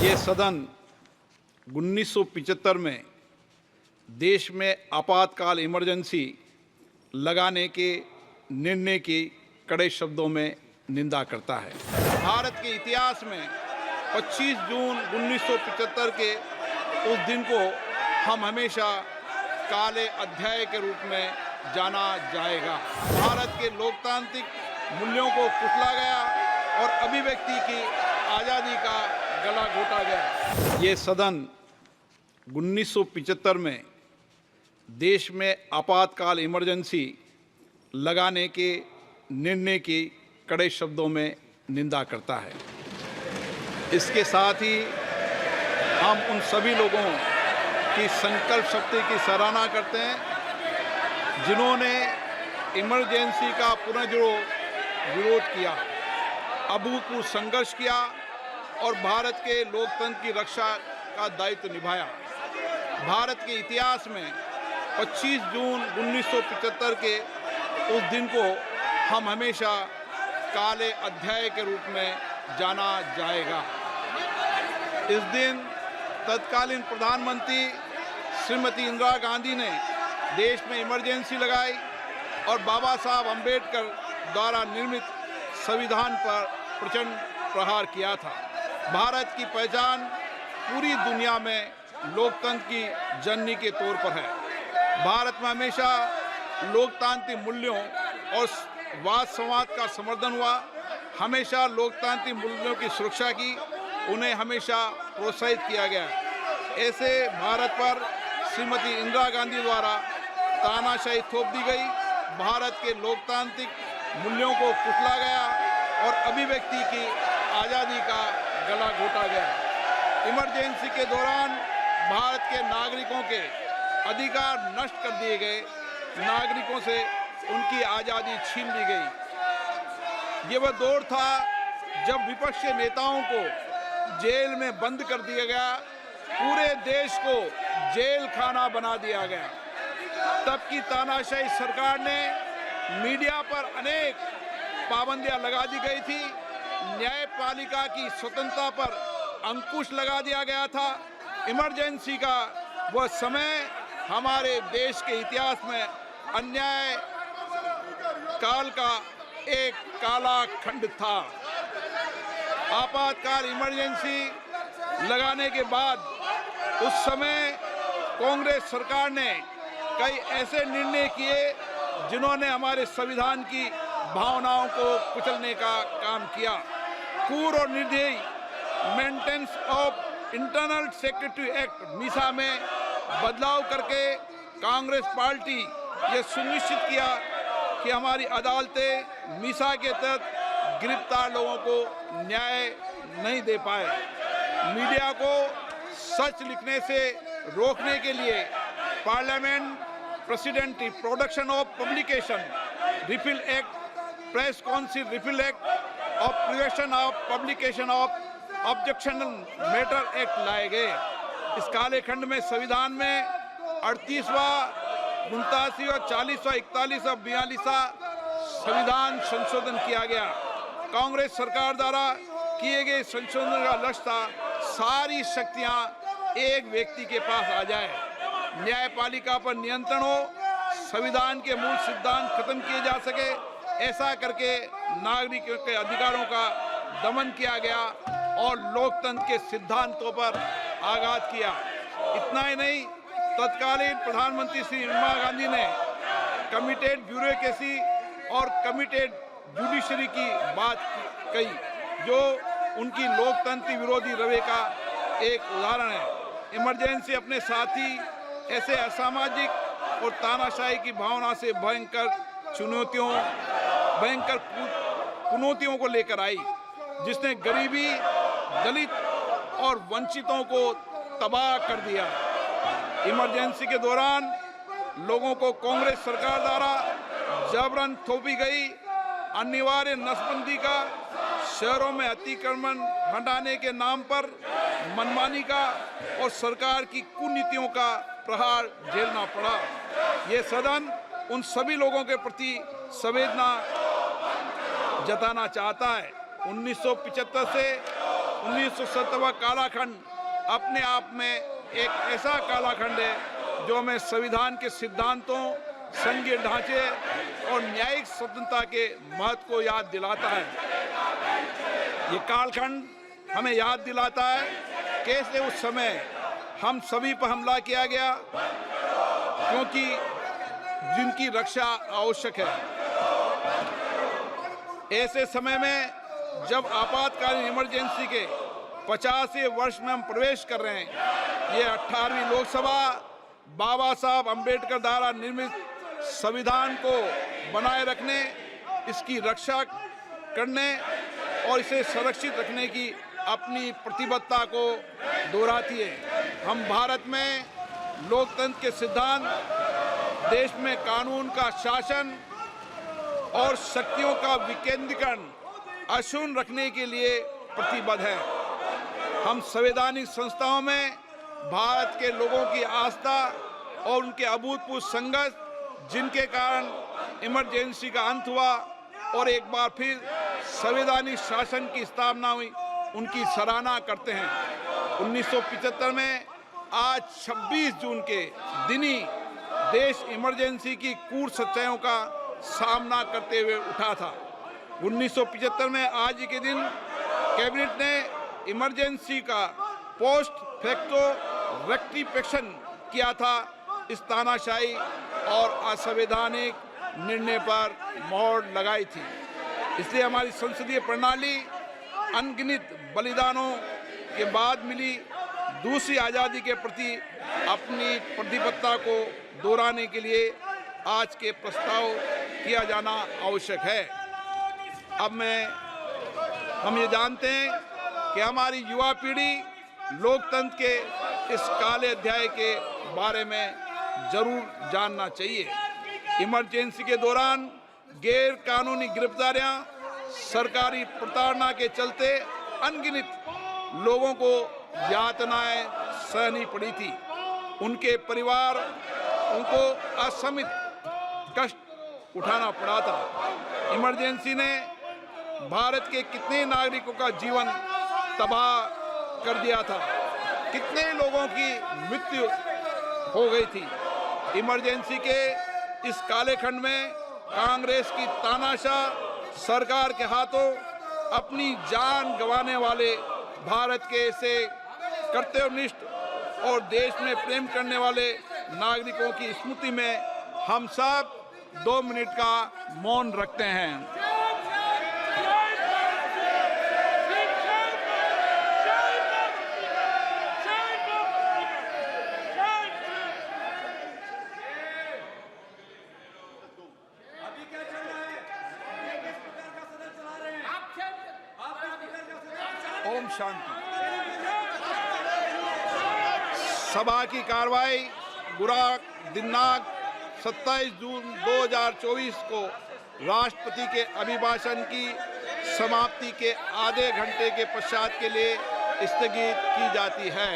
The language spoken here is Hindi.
ये सदन 1975 में देश में आपातकाल इमरजेंसी लगाने के निर्णय की कड़े शब्दों में निंदा करता है। भारत के इतिहास में 25 जून 1975 के उस दिन को हम हमेशा काले अध्याय के रूप में जाना जाएगा। भारत के लोकतांत्रिक मूल्यों को कुचला गया और अभिव्यक्ति की आज़ादी का गला घोटा गया। ये सदन 1975 में देश में आपातकाल इमरजेंसी लगाने के निर्णय की कड़े शब्दों में निंदा करता है। इसके साथ ही हम उन सभी लोगों की संकल्प शक्ति की सराहना करते हैं जिन्होंने इमरजेंसी का पुनर्जोर विरोध किया, अभूतपूर्व संघर्ष किया और भारत के लोकतंत्र की रक्षा का दायित्व निभाया। भारत के इतिहास में 25 जून 1975 के उस दिन को हम हमेशा काले अध्याय के रूप में जाना जाएगा। इस दिन तत्कालीन प्रधानमंत्री श्रीमती इंदिरा गांधी ने देश में इमरजेंसी लगाई और बाबा साहब अम्बेडकर द्वारा निर्मित संविधान पर प्रचंड प्रहार किया था। भारत की पहचान पूरी दुनिया में लोकतंत्र की जननी के तौर पर है। भारत में हमेशा लोकतांत्रिक मूल्यों और वाद संवाद का समर्थन हुआ, हमेशा लोकतांत्रिक मूल्यों की सुरक्षा की, उन्हें हमेशा प्रोत्साहित किया गया। ऐसे भारत पर श्रीमती इंदिरा गांधी द्वारा तानाशाही थोप दी गई, भारत के लोकतांत्रिक मूल्यों को कुचला गया और अभिव्यक्ति की आज़ादी का गला घोटा गया। इमरजेंसी के दौरान भारत के नागरिकों के अधिकार नष्ट कर दिए गए, नागरिकों से उनकी आज़ादी छीन ली गई। ये वह दौर था जब विपक्ष के नेताओं को जेल में बंद कर दिया गया, पूरे देश को जेल खाना बना दिया गया। तब की तानाशाही सरकार ने मीडिया पर अनेक पाबंदियां लगा दी गई थी, न्यायपालिका की स्वतंत्रता पर अंकुश लगा दिया गया था। इमरजेंसी का वह समय हमारे देश के इतिहास में अन्याय काल का एक काला खंड था। आपातकाल इमरजेंसी लगाने के बाद उस समय कांग्रेस सरकार ने कई ऐसे निर्णय किए जिन्होंने हमारे संविधान की भावनाओं को कुचलने का काम किया। पूर्व और निर्दयी maintenance of internal secretary act Misa में बदलाव करके कांग्रेस पार्टी ये सुनिश्चित किया कि हमारी अदालतें मीसा के तहत गिरफ्तार लोगों को न्याय नहीं दे पाए। मीडिया को सच लिखने से रोकने के लिए parliament president protection of publication repeal act, press council repeal act और prevention of publication of objectionable matter act लाए गए। इस काले खंड में संविधान में 38वां, 89वां, 40वां, 41वां, 42वां संविधान संशोधन किया गया। कांग्रेस सरकार द्वारा किए गए संशोधन का लक्ष्य था सारी शक्तियां एक व्यक्ति के पास आ जाए, न्यायपालिका पर नियंत्रण हो, संविधान के मूल सिद्धांत खत्म किए जा सके। ऐसा करके नागरिकों के अधिकारों का दमन किया गया और लोकतंत्र के सिद्धांतों पर आघात किया। इतना ही नहीं, तत्कालीन प्रधानमंत्री श्री इंदिरा गांधी ने कमिटेड ब्यूरोक्रेसी और कमिटेड जुडिशरी की बात कही, जो उनकी लोकतंत्र विरोधी रवैये का एक उदाहरण है। इमरजेंसी अपने साथ ही ऐसे असामाजिक और तानाशाही की भावना से भयंकर चुनौतियों को लेकर आई, जिसने गरीबी, दलित और वंचितों को तबाह कर दिया। इमरजेंसी के दौरान लोगों को कांग्रेस सरकार द्वारा जबरन थोपी गई अनिवार्य नसबंदी का, शहरों में अतिक्रमण हटाने के नाम पर मनमानी का और सरकार की कुनीतियों का प्रहार झेलना पड़ा। ये सदन उन सभी लोगों के प्रति संवेदना जताना चाहता है। 1975 से 1970 कालाखंड अपने आप में एक ऐसा कालाखंड है जो हमें संविधान के सिद्धांतों, संघीय ढांचे और न्यायिक स्वतंत्रता के महत्व को याद दिलाता है। ये कालखंड हमें याद दिलाता है कैसे उस समय हम सभी पर हमला किया गया, क्योंकि जिनकी रक्षा आवश्यक है। ऐसे समय में जब आपातकालीन इमरजेंसी के 50वें वर्ष में हम प्रवेश कर रहे हैं, ये 18वीं लोकसभा बाबा साहब अंबेडकर द्वारा निर्मित संविधान को बनाए रखने, इसकी रक्षा करने और इसे संरक्षित रखने की अपनी प्रतिबद्धता को दोहराती है। हम भारत में लोकतंत्र के सिद्धांत, देश में कानून का शासन और शक्तियों का विकेंद्रीकरण अक्षुण्ण रखने के लिए प्रतिबद्ध हैं। हम संवैधानिक संस्थाओं में भारत के लोगों की आस्था और उनके अभूतपूर्व संघर्ष, जिनके कारण इमरजेंसी का अंत हुआ और एक बार फिर संवैधानिक शासन की स्थापना हुई, उनकी सराहना करते हैं। 1975 में आज 26 जून के दिन ही देश इमरजेंसी की क्रूर सच्चाइयों का सामना करते हुए उठा था। 1975 में आज ही के दिन कैबिनेट ने इमरजेंसी का पोस्ट फैक्टो रेक्टिफिकेशन किया था। इस तानाशाही और असंवैधानिक निर्णय पर मोहर लगाई थी। इसलिए हमारी संसदीय प्रणाली अनगिनत बलिदानों के बाद मिली दूसरी आज़ादी के प्रति अपनी प्रतिबद्धता को दोहराने के लिए आज के प्रस्ताव किया जाना आवश्यक है। अब हम ये जानते हैं कि हमारी युवा पीढ़ी लोकतंत्र के इस काले अध्याय के बारे में जरूर जानना चाहिए। इमरजेंसी के दौरान गैर कानूनी गिरफ्तारियां, सरकारी प्रताड़ना के चलते अनगिनत लोगों को यातनाएं सहनी पड़ी थी। उनके परिवार उनको असमित कष्ट उठाना पड़ा था। इमरजेंसी ने भारत के कितने नागरिकों का जीवन तबाह कर दिया था, कितने लोगों की मृत्यु हो गई थी। इमरजेंसी के इस काले खंड में कांग्रेस की तानाशाह सरकार के हाथों अपनी जान गंवाने वाले भारत के ऐसे कर्तव्यनिष्ठ और देश में प्रेम करने वाले नागरिकों की स्मृति में हम सब 2 मिनट का मौन रखते हैं। ओम शांति। सभा की कार्रवाई दिनांक 27 जून 2024 को राष्ट्रपति के अभिभाषण की समाप्ति के आधे घंटे के पश्चात के लिए स्थगित की जाती है।